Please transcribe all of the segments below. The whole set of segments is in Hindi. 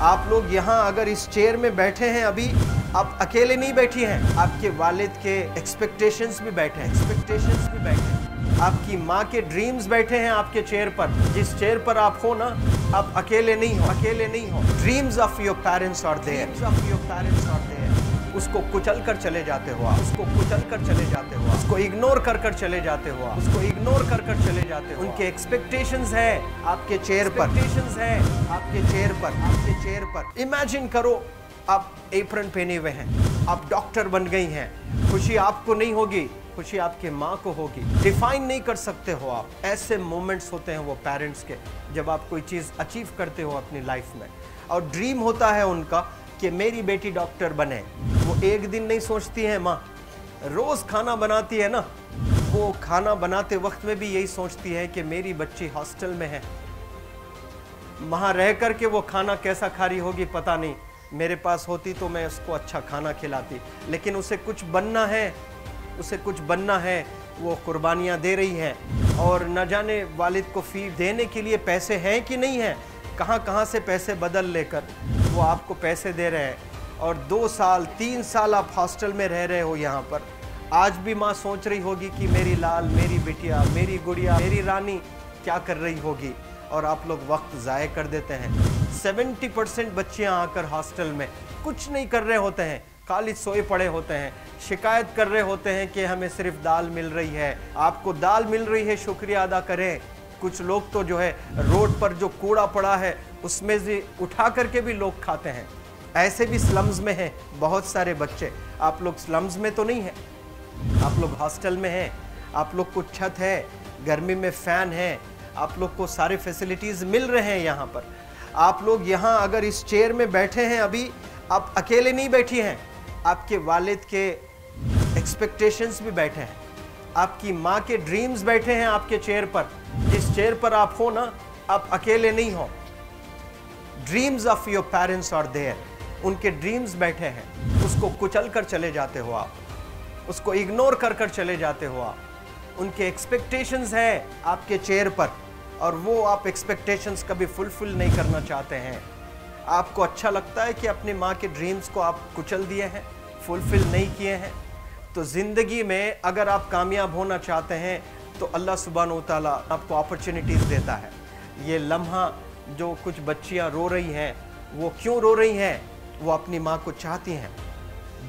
आप लोग यहाँ अगर इस चेयर में बैठे हैं अभी, आप अकेले नहीं बैठी हैं, आपके वालिद के एक्सपेक्टेशंस भी बैठे हैं, आपकी माँ के ड्रीम्स बैठे हैं आपके चेयर पर। जिस चेयर पर आप हो ना, आप अकेले नहीं हो। Dreams of your parents are there. उसको कुचल कर चले जाते हो आप, उसको इग्नोर कर चले जाते हो उनके एक्सपेक्टेशंस है आपके चेयर पर। इमेजिन करो आप एप्रन पहने हुए हैं, आप डॉक्टर बन गई हैं। खुशी आपको नहीं होगी, खुशी आपके माँ को होगी। डिफाइन नहीं कर सकते हो आप। ऐसे मोमेंट्स होते हैं वो पेरेंट्स के, जब आप कोई चीज़ अचीव करते हो अपनी लाइफ में, और ड्रीम होता है उनका कि मेरी बेटी डॉक्टर बने। वो एक दिन नहीं सोचती है माँ, रोज़ खाना बनाती है ना, वो खाना बनाते वक्त में भी यही सोचती है कि मेरी बच्ची हॉस्टल में है, वहाँ रह कर के वो खाना कैसा खा रही होगी पता नहीं। मेरे पास होती तो मैं उसको अच्छा खाना खिलाती, लेकिन उसे कुछ बनना है, वो कुर्बानियाँ दे रही है। और न जाने वालिद को फ़ी देने के लिए पैसे हैं कि नहीं हैं, कहाँ से पैसे बदल लेकर वो आपको पैसे दे रहे हैं। और 2 साल 3 साल आप हॉस्टल में रह रहे हो यहाँ पर। आज भी माँ सोच रही होगी कि मेरी लाल, मेरी बिटिया, मेरी गुड़िया, मेरी रानी क्या कर रही होगी, और आप लोग वक्त ज़ाय कर देते हैं। 70% बच्चियाँ आकर हॉस्टल में कुछ नहीं कर रहे होते हैं, खाली सोए पड़े होते हैं, शिकायत कर रहे होते हैं कि हमें सिर्फ दाल मिल रही है। आपको दाल मिल रही है, शुक्रिया अदा करें। कुछ लोग तो जो है रोड पर जो कूड़ा पड़ा है उसमें से उठा करके भी लोग खाते हैं। ऐसे भी स्लम्स में हैं बहुत सारे बच्चे। आप लोग स्लम्स में तो नहीं हैं, आप लोग हॉस्टल में हैं, आप लोग को छत है, गर्मी में फ़ैन है, आप लोग को सारे फैसिलिटीज़ मिल रहे हैं यहाँ पर। आप लोग यहाँ अगर इस चेयर में बैठे हैं अभी, आप अकेले नहीं बैठी हैं, आपके वालिद के एक्सपेक्टेशंस भी बैठे हैं, आपकी माँ के ड्रीम्स बैठे हैं आपके चेयर पर। जिस चेयर पर आप हो ना, आप अकेले नहीं हो। Dreams of your parents are there. उनके ड्रीम्स बैठे हैं, उसको कुचल कर चले जाते हो आप, उसको इग्नोर कर चले जाते हो आप। उनके एक्सपेक्टेशंस है आपके चेयर पर, और वो आप एक्सपेक्टेशंस कभी फुलफिल नहीं करना चाहते हैं। आपको अच्छा लगता है कि अपनी माँ के ड्रीम्स को आप कुचल दिए हैं, फुलफिल नहीं किए हैं। तो ज़िंदगी में अगर आप कामयाब होना चाहते हैं तो अल्लाह सुब्हानहू तआला आपको अपॉर्चुनिटीज़ देता है। ये लम्हा जो कुछ बच्चियाँ रो रही हैं, वो क्यों रो रही हैं? वो अपनी माँ को चाहती हैं।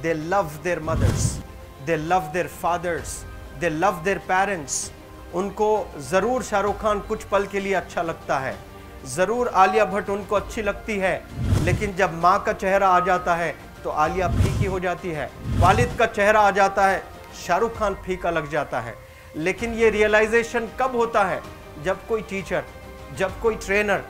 They love their mothers, they love their fathers, they love their parents. उनको ज़रूर शाहरुख खान कुछ पल के लिए अच्छा लगता है, ज़रूर आलिया भट्ट उनको अच्छी लगती है, लेकिन जब माँ का चेहरा आ जाता है तो आलिया फीकी हो जाती है। वालिद का चेहरा आ जाता है, शाहरुख खान फीका लग जाता है। लेकिन ये रियलाइजेशन कब होता है? जब कोई टीचर, जब कोई ट्रेनर,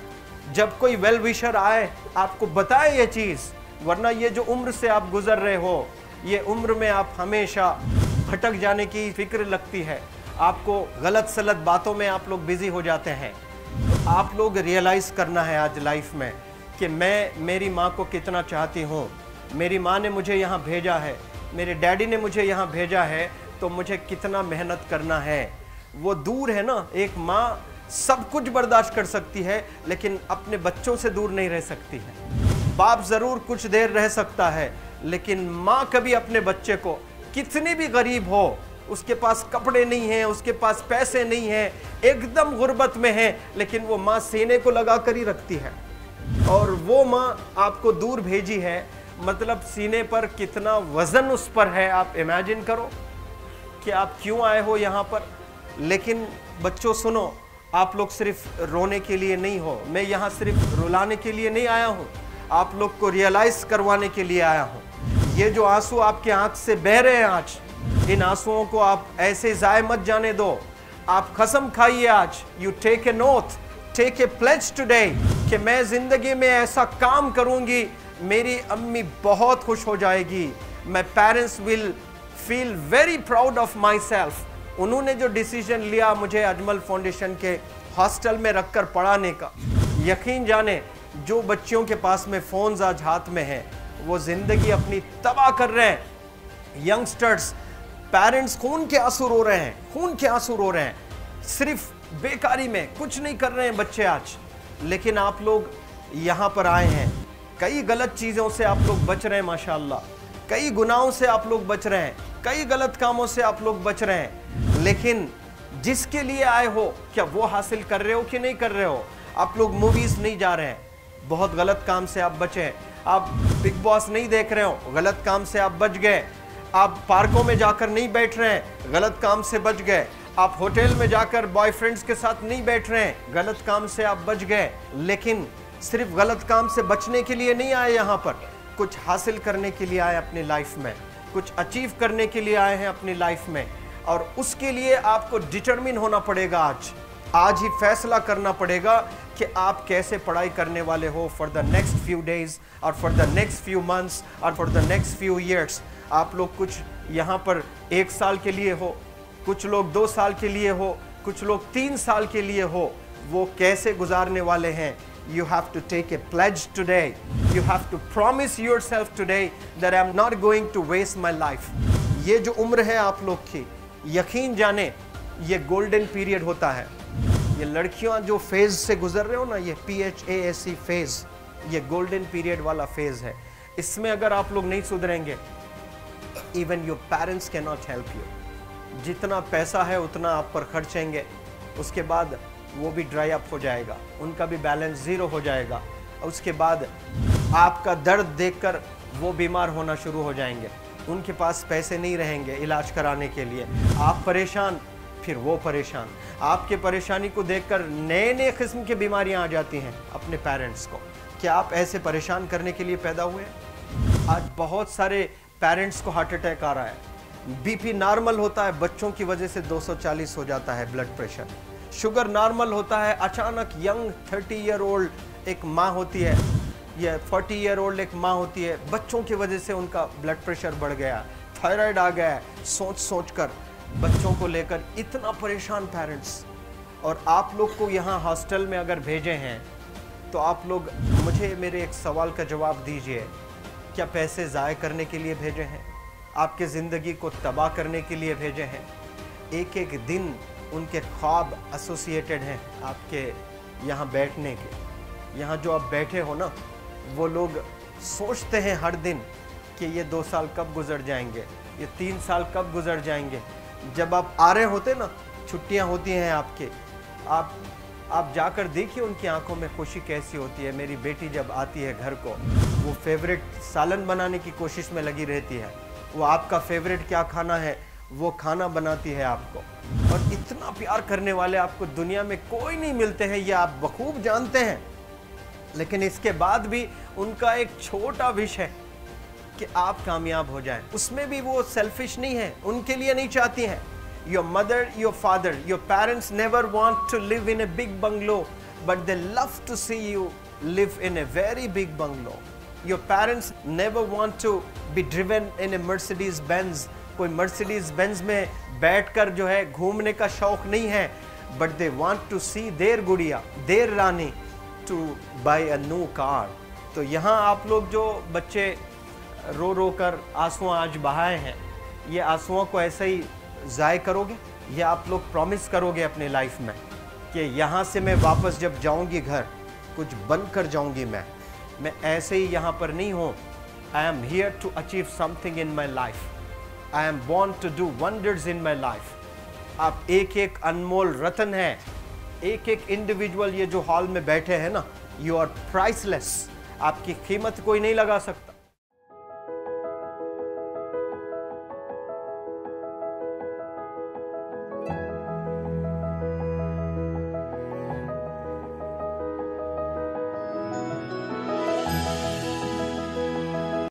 जब कोई वेल विशर आए, आपको बताए ये चीज़। वरना ये जो उम्र से आप गुजर रहे हो, ये उम्र में आप हमेशा भटक जाने की फिक्र लगती है, आपको गलत सलत बातों में आप लोग बिजी हो जाते हैं। तो आप लोग रियलाइज़ करना है आज लाइफ में कि मैं मेरी माँ को कितना चाहती हूँ। मेरी माँ ने मुझे यहाँ भेजा है, मेरे डैडी ने मुझे यहाँ भेजा है, तो मुझे कितना मेहनत करना है। वो दूर है ना, एक माँ सब कुछ बर्दाश्त कर सकती है, लेकिन अपने बच्चों से दूर नहीं रह सकती है। बाप ज़रूर कुछ देर रह सकता है, लेकिन माँ कभी अपने बच्चे को, कितनी भी गरीब हो, उसके पास कपड़े नहीं हैं, उसके पास पैसे नहीं हैं, एकदम गुर्बत में है, लेकिन वो माँ सीने को लगा कर ही रखती है। और वो माँ आपको दूर भेजी है, मतलब सीने पर कितना वज़न उस पर है। आप इमेजिन करो कि आप क्यों आए हो यहाँ पर। लेकिन बच्चों सुनो, आप लोग सिर्फ रोने के लिए नहीं हो, मैं यहाँ सिर्फ रुलाने के लिए नहीं आया हूँ, आप लोग को रियलाइज़ करवाने के लिए आया हूँ। ये जो आंसू आपके आँख से बह रहे हैं आज, इन आंसुओं को आप ऐसे ज़ाय मत जाने दो। आप कसम खाइए आज, you take a note, take a pledge today, कि मैं ज़िंदगी में ऐसा काम करूँगी, मेरी अम्मी बहुत खुश हो जाएगी, my parents will feel very proud of my self. उन्होंने जो डिसीजन लिया मुझे अजमल फाउंडेशन के हॉस्टल में रखकर पढ़ाने का, यकीन जाने जो बच्चियों के पास में फ़ोन्स आज हाथ में हैं, वो ज़िंदगी अपनी तबाह कर रहे हैं। यंगस्टर्स, पेरेंट्स खून के आंसू रो रहे हैं, खून के आंसू रो रहे हैं, सिर्फ बेकारी में कुछ नहीं कर रहे हैं बच्चे आज। लेकिन आप लोग यहाँ पर आए हैं, कई गलत चीज़ों से आप लोग बच रहे हैं माशाअल्लाह, कई गुनाहों से आप लोग बच रहे हैं, कई गलत कामों से आप लोग बच रहे हैं, लेकिन जिसके लिए आए हो क्या वो हासिल कर रहे हो कि नहीं कर रहे हो? आप लोग मूवीज़ नहीं जा रहे हैं, बहुत गलत काम से आप बचे हैं। आप बिग बॉस नहीं देख रहे हो, गलत काम से आप बच गए। आप पार्कों में जाकर नहीं बैठ रहे हैं, गलत काम से बच गए। आप होटल में जाकर बॉयफ्रेंड्स के साथ नहीं बैठ रहे हैं, गलत काम से आप बच गए। लेकिन सिर्फ गलत काम से बचने के लिए नहीं आए यहाँ पर, कुछ हासिल करने के लिए आए अपनी लाइफ में, कुछ अचीव करने के लिए आए हैं अपनी लाइफ में। और उसके लिए आपको डिटरमिन होना पड़ेगा। आज ही फैसला करना पड़ेगा कि आप कैसे पढ़ाई करने वाले हो for the next few days और for the next few months और for the next few years. आप लोग कुछ यहाँ पर 1 साल के लिए हो, कुछ लोग 2 साल के लिए हो, कुछ लोग 3 साल के लिए हो, वो कैसे गुजारने वाले हैं? You have to take a pledge today. You have to promise yourself today that I'm not going to waste my life. ये जो उम्र है आप लोग की, यकीन जाने ये गोल्डन पीरियड होता है। ये लड़कियां जो फेज से गुजर रहे हो ना, ये PHASE फेज, ये गोल्डन पीरियड वाला फेज है। इसमें अगर आप लोग नहीं सुधरेंगे, even your parents can not help you. जितना पैसा है उतना आप पर खर्चेंगे, उसके बाद वो भी ड्राई अप हो जाएगा, उनका भी बैलेंस ज़ीरो हो जाएगा। उसके बाद आपका दर्द देखकर वो बीमार होना शुरू हो जाएंगे, उनके पास पैसे नहीं रहेंगे इलाज कराने के लिए। आप परेशान, फिर वो परेशान। आपके परेशानी को देखकर नए नए किस्म की बीमारियां आ जाती हैं अपने पेरेंट्स को। क्या आप ऐसे परेशान करने के लिए पैदा हुए? आज बहुत सारे पेरेंट्स को हार्ट अटैक आ रहा है। बीपी नॉर्मल होता है, बच्चों की वजह से 240 हो जाता है ब्लड प्रेशर। शुगर नॉर्मल होता है, अचानक यंग 30 ईयर ओल्ड एक माँ होती है या 40 ईयर ओल्ड एक माँ होती है, बच्चों की वजह से उनका ब्लड प्रेशर बढ़ गया, थायराइड आ गया है। सोच कर बच्चों को लेकर इतना परेशान पेरेंट्स। और आप लोग को यहाँ हॉस्टल में अगर भेजे हैं तो आप लोग मुझे मेरे एक सवाल का जवाब दीजिए, क्या पैसे ज़ाय करने के लिए भेजे हैं? आपके ज़िंदगी को तबाह करने के लिए भेजे हैं? एक एक दिन उनके ख्वाब एसोसिएटेड हैं आपके यहाँ बैठने के। यहाँ जो आप बैठे हो ना, वो लोग सोचते हैं हर दिन कि ये 2 साल कब गुजर जाएंगे, ये 3 साल कब गुजर जाएंगे। जब आप आ रहे होते ना, छुट्टियाँ होती हैं आपके, आप जाकर देखिए उनकी आंखों में खुशी कैसी होती है। मेरी बेटी जब आती है घर को, वो फेवरेट सालन बनाने की कोशिश में लगी रहती है। वो आपका फेवरेट क्या खाना है वो खाना बनाती है आपको। और इतना प्यार करने वाले आपको दुनिया में कोई नहीं मिलते हैं, ये आप बखूब जानते हैं। लेकिन इसके बाद भी उनका एक छोटा विश है कि आप कामयाब हो जाएं। उसमें भी वो सेल्फिश नहीं है, उनके लिए नहीं चाहती हैं। Your mother, your father, your parents never want to live in a big bungalow, but they love to see you live in a very big bungalow. Your parents never want to be driven in a Mercedes Benz. कोई Mercedes Benz में बैठकर जो है घूमने का शौक नहीं है, but they want to see their गुड़िया, their Rani to buy a new car. तो यहाँ आप लोग जो बच्चे रो रो कर आंसू आज बहाए हैं, ये आंसुओं को ऐसे ही ज़ाय करोगे या आप लोग प्रॉमिस करोगे अपने लाइफ में कि यहाँ से मैं वापस जब जाऊँगी घर, कुछ बन कर जाऊँगी। मैं ऐसे ही यहाँ पर नहीं हूँ। I am here to achieve something in my life, I am born to do wonders in my life. आप एक एक अनमोल रतन है, एक एक इंडिविजुअल ये जो हॉल में बैठे हैं ना, यू आर प्राइसलेस। आपकी कीमत कोई नहीं लगा सकता।